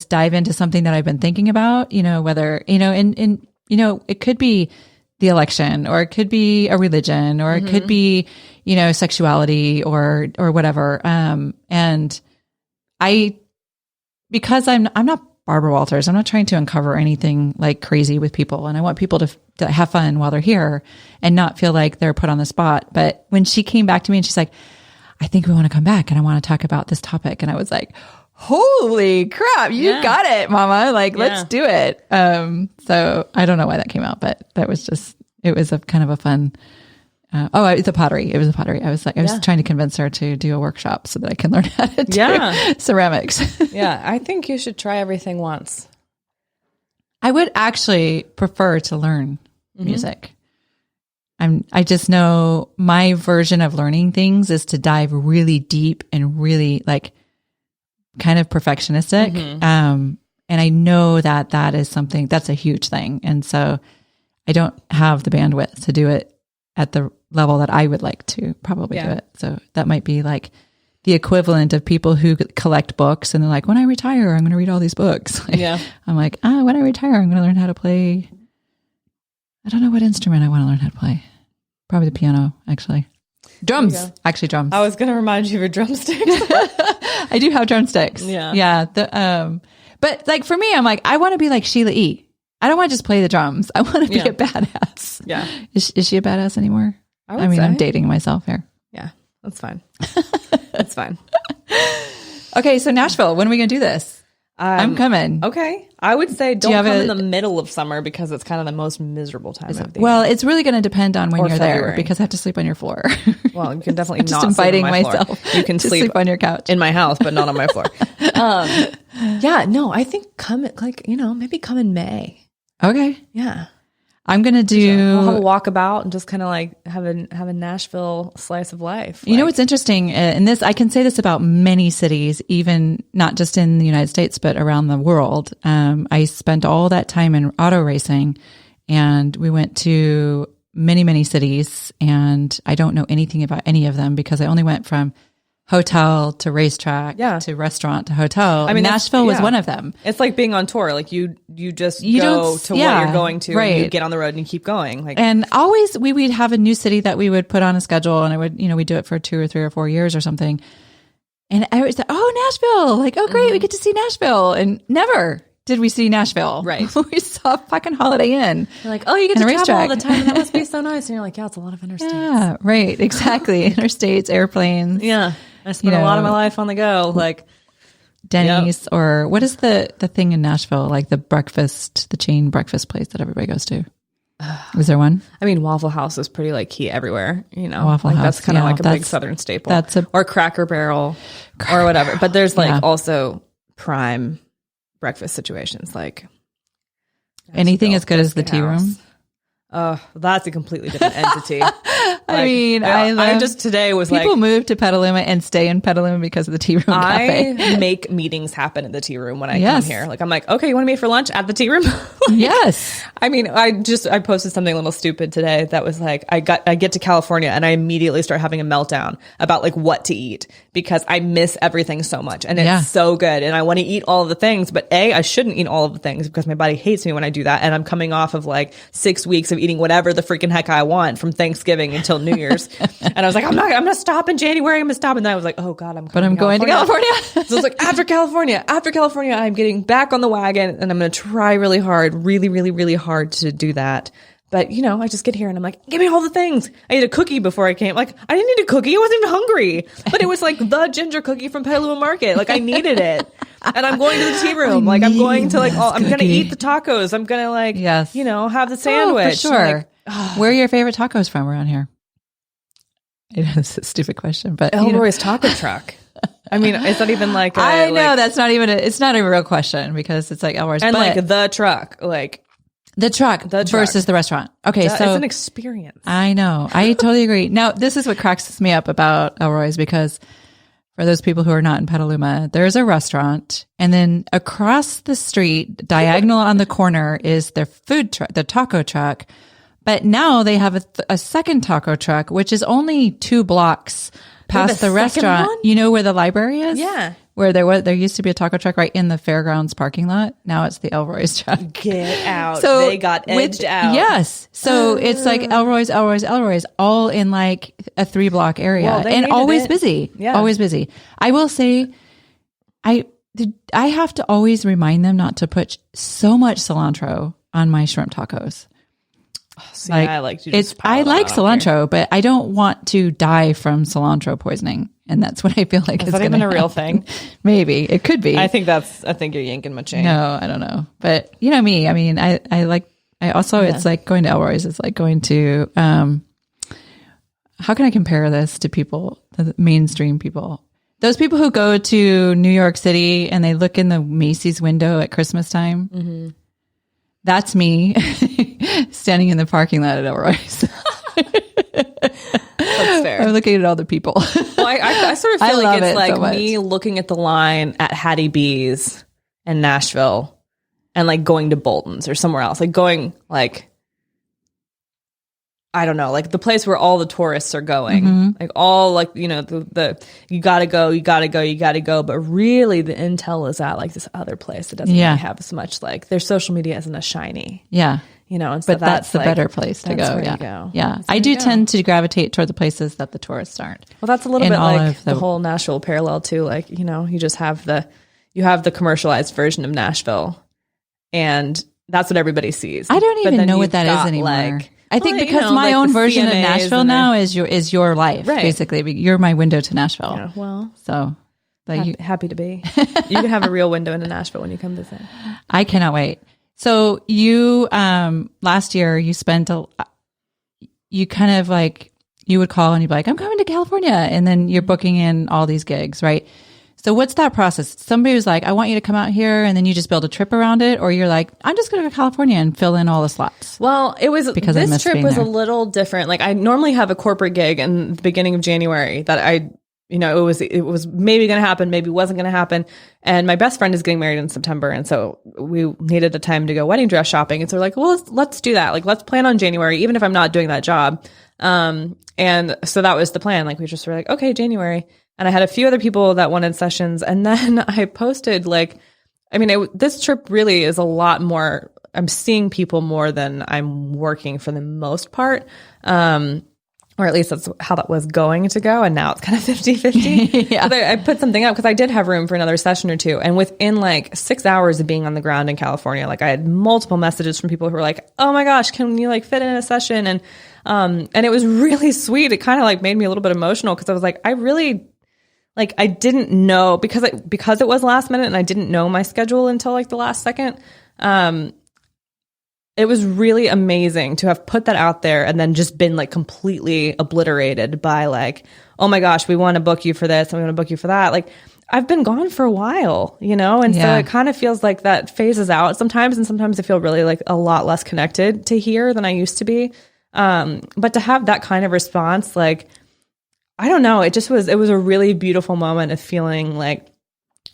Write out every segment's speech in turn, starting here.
dive into something that I've been thinking about, whether, and it could be the election, or it could be a religion, or it could be, sexuality or whatever. And because I'm not Barbara Walters, I'm not trying to uncover anything like crazy with people. And I want people to have fun while they're here and not feel like they're put on the spot. But when she came back to me and she's like, I think we want to come back and I want to talk about this topic. And I was like, holy crap, you got it, mama. Like, let's do it. So I don't know why that came out, but that was it was a kind of a fun, it's a pottery. It was a pottery. I was trying to convince her to do a workshop so that I can learn how to do ceramics. Yeah. I think you should try everything once. I would actually prefer to learn music. I just know my version of learning things is to dive really deep and really like kind of perfectionistic. And I know that is something that's a huge thing. And so I don't have the bandwidth to do it at the level that I would like to probably do it. So that might be like the equivalent of people who collect books and they're like, when I retire, I'm going to read all these books. I'm like, when I retire, I'm going to learn how to play. I don't know what instrument I want to learn how to play. Probably the piano, actually. Drums. Actually, drums. I was going to remind you of your drumsticks. I do have drumsticks. Yeah. But like for me, I'm like, I want to be like Sheila E. I don't want to just play the drums. I want to be a badass. Yeah. Is she a badass anymore? I mean, I'm dating myself here. Yeah, that's fine. That's fine. Okay, so Nashville, when are we going to do this? I'm coming. Okay. I would say don't come in the middle of summer because it's kind of the most miserable time of the year. Well, it's really going to depend on when you're there because I have to sleep on your floor. Well, you can definitely just not inviting sleep on my myself. Floor. You can sleep on your couch. In my house, but not on my floor. I think maybe come in May. Okay. Yeah. I'm going to we'll have a walkabout and just kind of like have a Nashville slice of life. You know what's interesting in this, I can say this about many cities, even not just in the United States, but around the world. I spent all that time in auto racing and we went to many, many cities and I don't know anything about any of them because I only went from hotel to racetrack to restaurant to hotel. I mean, Nashville was one of them. It's like being on tour. Like you just go to what you're going to and you get on the road and you keep going. Like, and always we'd have a new city that we would put on a schedule and I would, we'd do it for 2 or 3 or 4 years or something. And I was like, Nashville. Like, oh great, we get to see Nashville. And never did we see Nashville. Right. We saw fucking Holiday Inn. You're like, you get to travel all the time. And that must be so nice. And you're like, it's a lot of interstates. Yeah, right. Exactly. Interstates, airplanes. Yeah. I spent a lot of my life on the go, like Denny's or what is the thing in Nashville, like the chain breakfast place that everybody goes to? Is there one? I mean, Waffle House is pretty like key everywhere, Waffle House. That's kind of like a big Southern staple. Or Cracker Barrel or whatever. But there's like also prime breakfast situations like anything as good as the tea room. That's a completely different entity. I just today was people move to Petaluma and stay in Petaluma because of the tea room cafe. I make meetings happen at the tea room when I come here. Like I'm like, okay, you want to meet for lunch at the tea room? Yes. I mean, I posted something a little stupid today that was like, I get to California and I immediately start having a meltdown about like what to eat because I miss everything so much and it's so good and I want to eat all of the things, but I shouldn't eat all of the things because my body hates me when I do that. And I'm coming off of like 6 weeks of eating whatever the freaking heck I want from Thanksgiving until New Year's. And I was like, I'm going to stop in January. I'm going to stop. And then I was like, oh God, I'm going to California. So it's like after California, I'm getting back on the wagon and I'm going to try really hard, really, really, really hard to do that. But, I just get here and I'm like, give me all the things. I ate a cookie before I came. Like, I didn't eat a cookie. I wasn't even hungry. But it was like the ginger cookie from Petaluma Market. Like, I needed it. And I'm going to the tea room. Like, I'm going to I'm going to eat the tacos. I'm going to have the sandwich. For sure. Where are your favorite tacos from around here? It's a stupid question, but Elroy's Taco Truck. I mean, it's not even like I know that's not even it's not a real question because it's like Elroy's and like the truck, like the truck versus the restaurant. Okay, so it's an experience. I know. I totally agree. Now, this is what cracks me up about Elroy's because for those people who are not in Petaluma, there's a restaurant and then across the street, diagonal on the corner is their food truck, the taco truck. But now they have a second taco truck, which is only 2 blocks past the restaurant. One? You know where the library is? Yeah. where there used to be a taco truck right in the fairgrounds parking lot. Now it's the Elroy's truck. Get out. So they got edged out. Yes. So it's like Elroy's, all in like a 3-block area, and always busy. Yeah. Always busy. I will say, I have to always remind them not to put so much cilantro on my shrimp tacos. See, I like cilantro, but I don't want to die from cilantro poisoning, and that's what I feel like is even a real thing. Maybe it could be. I think you're yanking my chain. No, I don't know, but you know me. I mean, it's like going to Elroy's. It's like going to. How can I compare this to people, the mainstream people? Those people who go to New York City and they look in the Macy's window at Christmas time. Mm-hmm. That's me standing in the parking lot at Elroy's. That's fair. I'm looking at all the people. Well, I sort of feel like it's like so me looking at the line at Hattie B's in Nashville and like going to Bolton's or somewhere else. Like going like, I don't know, like the place where all the tourists are going, mm-hmm. like all like, you know, the you gotta go. But really the intel is at like this other place that doesn't really have as much, like their social media isn't as shiny. Yeah. You know, and so but that's the like, better place to go. Yeah. I do tend to gravitate toward the places that the tourists aren't. Well, that's a little bit like the whole Nashville parallel too. Like, you know, you just have the commercialized version of Nashville, and that's what everybody sees. I don't even know what that is anymore. Like, I think because my own version of Nashville now is your life, right. Basically. You're my window to Nashville. Yeah, well, so happy to be. You can have a real window into Nashville when you come visit. I cannot wait. So you last year you spent you kind of like you would call and you'd be like, I'm coming to California, and then you're booking in all these gigs, right? So what's that process? Somebody was like, I want you to come out here, and then you just build a trip around it, or you're like, I'm just going to go to California and fill in all the slots. Well, it was because this trip was a little different. Like I normally have a corporate gig in the beginning of January that it was maybe going to happen, maybe wasn't going to happen. And my best friend is getting married in September, and so we needed the time to go wedding dress shopping. And so we're like, well, let's do that. Like let's plan on January, even if I'm not doing that job. And so that was the plan. Like we just were like, okay, January. And I had a few other people that wanted sessions. And then I posted this trip really is a lot more, I'm seeing people more than I'm working for the most part. Or at least that's how that was going to go. And now it's kind of 50-50. Yeah. I put something up because I did have room for another session or two. And within like 6 hours of being on the ground in California, like I had multiple messages from people who were like, oh my gosh, can you like fit in a session? And it was really sweet. It kind of like made me a little bit emotional because I was like, I didn't know because it was last minute and I didn't know my schedule until like the last second. It was really amazing to have put that out there and then just been like completely obliterated by like, oh my gosh, we want to book you for this and we want to book you for that. Like I've been gone for a while, you know? And so it kind of feels like that phases out sometimes. And sometimes I feel really like a lot less connected to here than I used to be. But to have that kind of response, like, I don't know. It was a really beautiful moment of feeling like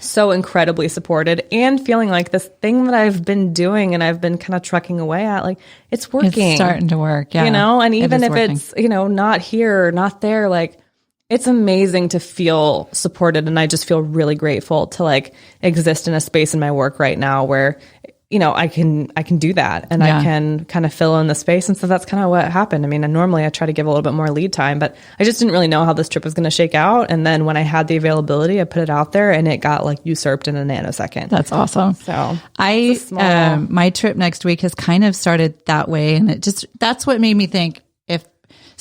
so incredibly supported and feeling like this thing that I've been doing and I've been kind of trucking away at, like it's working. It's starting to work. Yeah. You know, and even if it's, you know, not here, or not there, like it's amazing to feel supported. And I just feel really grateful to like exist in a space in my work right now where, you know, I can do that and I can kind of fill in the space. And so that's kind of what happened. I mean, normally I try to give a little bit more lead time, but I just didn't really know how this trip was going to shake out. And then when I had the availability, I put it out there and it got like usurped in a nanosecond. That's awesome. So my trip next week has kind of started that way. And that's what made me think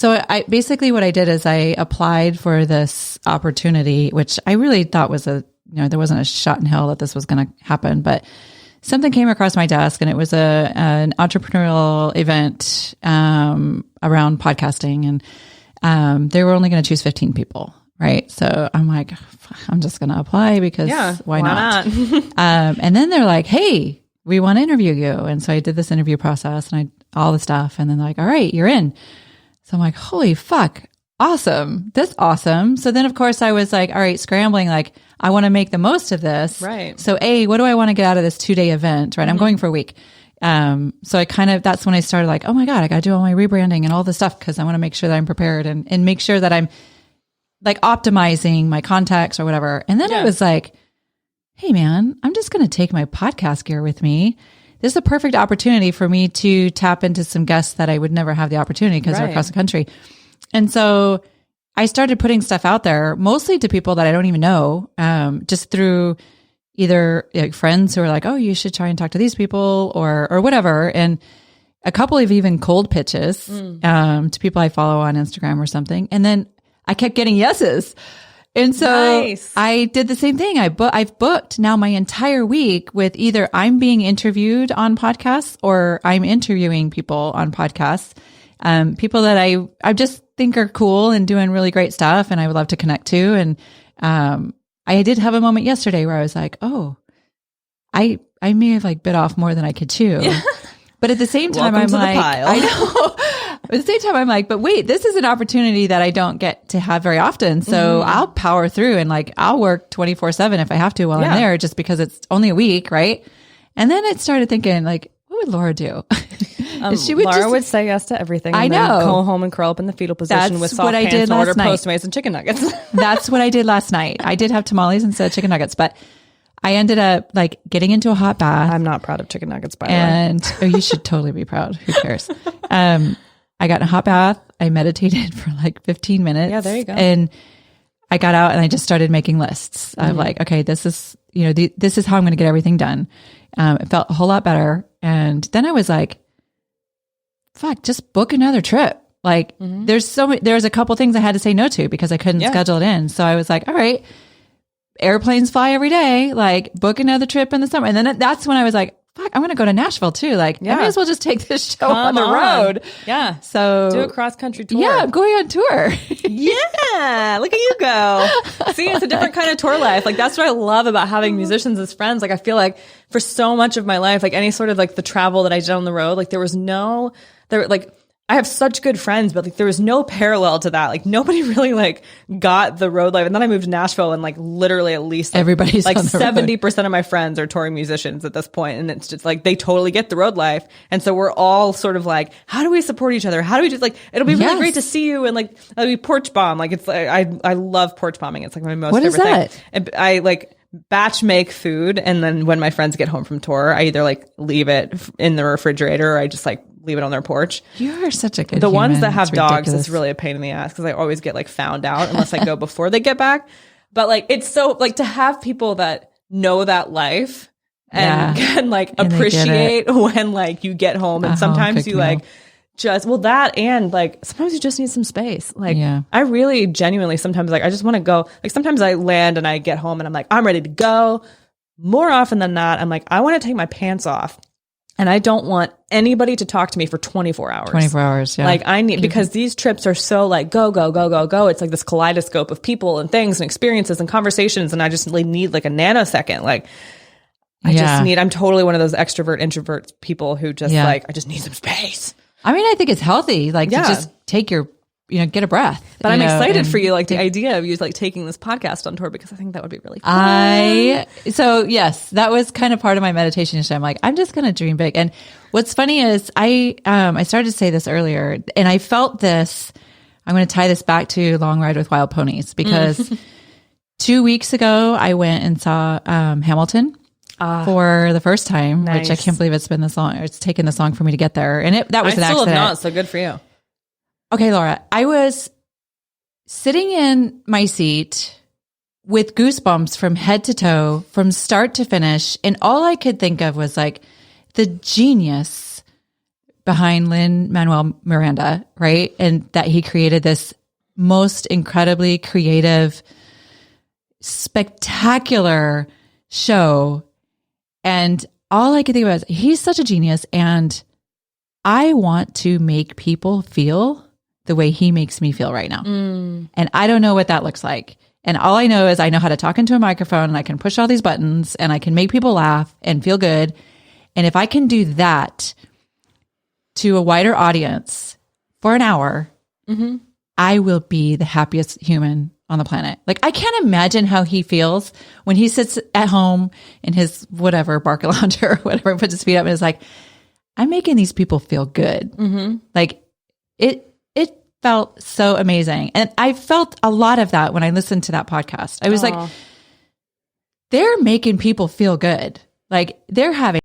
I basically what I did is I applied for this opportunity, which I really thought was there wasn't a shot in hell that this was going to happen, but something came across my desk and it was an entrepreneurial event around podcasting, and they were only going to choose 15 people, right? So I'm like, I'm just going to apply because why not? And then they're like, hey, we want to interview you. And so I did this interview process and all the stuff, and then they're like, all right, you're in. So I'm like, holy fuck, awesome. That's awesome. So then of course I was like, all right, scrambling, like I want to make the most of this. Right. So what do I want to get out of this 2-day event? Right. Mm-hmm. I'm going for a week. So that's when I started like, oh my God, I got to do all my rebranding and all this stuff because I want to make sure that I'm prepared and make sure that I'm like optimizing my contacts or whatever. And then it was like, hey man, I'm just going to take my podcast gear with me. This is a perfect opportunity for me to tap into some guests that I would never have the opportunity because they're across the country. And so I started putting stuff out there, mostly to people that I don't even know, just through either like friends who are like, oh, you should try and talk to these people or whatever. And a couple of even cold pitches to people I follow on Instagram or something. And then I kept getting yeses. And so I did the same thing. I've booked now my entire week with either I'm being interviewed on podcasts or I'm interviewing people on podcasts. People that I just think are cool and doing really great stuff and I would love to connect to. And I did have a moment yesterday where I was like, oh, I may have like bit off more than I could chew. Yeah. But at the same time, I'm like, I know. At the same time, I'm like, but wait, this is an opportunity that I don't get to have very often. So I'll power through and like, I'll work 24/7 if I have to while I'm there, just because it's only a week. Right. And then it started thinking like, what would Laura do? Laura would say yes to everything. And then go home and curl up in the fetal position with soft pants and order Postmates and chicken nuggets. That's what I did last night. I did have tamales instead of chicken nuggets, but I ended up like getting into a hot bath. I'm not proud of chicken nuggets, by the way. Oh, you should totally be proud. Who cares? I got in a hot bath. I meditated for like 15 minutes. Yeah, there you go. And I got out and I just started making lists. I'm like, okay, this is, this is how I'm going to get everything done. It felt a whole lot better. And then I was like, fuck, just book another trip. Like there's a couple things I had to say no to because I couldn't schedule it in. So I was like, all right, airplanes fly every day, like book another trip in the summer. And then that's when I was like, fuck, I'm going to go to Nashville too. Like I may as well just take this show on the road. Yeah. So do a cross country tour. Yeah. I'm going on tour. Yeah. Look at you go. See, it's a different kind of tour life. Like that's what I love about having musicians as friends. Like I feel like for so much of my life, like any sort of like the travel that I did on the road, like I have such good friends, but like there was no parallel to that. Like nobody really like got the road life. And then I moved to Nashville and like literally at least everybody's like 70% of my friends are touring musicians at this point. And it's just like, they totally get the road life. And so we're all sort of like, how do we support each other? How do we just like, it'll be really great to see you. And like, it'll be Porch Bomb. Like it's like, I love Porch Bombing. It's like my most favorite thing. And I like batch make food. And then when my friends get home from tour, I either like leave it in the refrigerator or I just like leave it on their porch. You are such a good The human. ones that have it's dogs, ridiculous. it's really a pain in the ass because I always get like found out unless I go before they get back. But like, it's so like to have people that know that life and can like appreciate when like you get home and sometimes you like that and like sometimes you just need some space. Like I really genuinely sometimes like I just want to go. Like sometimes I land and I get home and I'm like, I'm ready to go. More often than not, I'm like, I want to take my pants off. And I don't want anybody to talk to me for 24 hours. 24 hours, yeah. Like I need, because these trips are so like go, go, go, go, go. It's like this kaleidoscope of people and things and experiences and conversations. And I just like need like a nanosecond. Like I'm totally one of those extrovert, introvert people who just like, I just need some space. I mean, I think it's healthy, like to just take your, get a breath. But I'm excited for you, like the idea of you like taking this podcast on tour because I think that would be really fun. So yes, that was kind of part of my meditation yesterday. I'm like, I'm just going to dream big. And what's funny is I started to say this earlier and I felt this, I'm going to tie this back to Long Ride with Wild Ponies because 2 weeks ago I went and saw Hamilton. For the first time, which I can't believe it's been this long. It's taken this long for me to get there. And that was an accident. I still have not, so good for you. Okay, Laura, I was sitting in my seat with goosebumps from head to toe, from start to finish. And all I could think of was like the genius behind Lin-Manuel Miranda, right? And that he created this most incredibly creative, spectacular show. And all I could think about is he's such a genius. And I want to make people feel the way he makes me feel right now. And I don't know what that looks like. And all I know is I know how to talk into a microphone and I can push all these buttons and I can make people laugh and feel good. And if I can do that to a wider audience for an hour, I will be the happiest human on the planet. Like I can't imagine how he feels when he sits at home in his whatever Barcalounger or whatever, and puts his feet up and is like, I'm making these people feel good. Like it felt so amazing. And I felt a lot of that when I listened to that podcast. I was like, they're making people feel good. Like they're having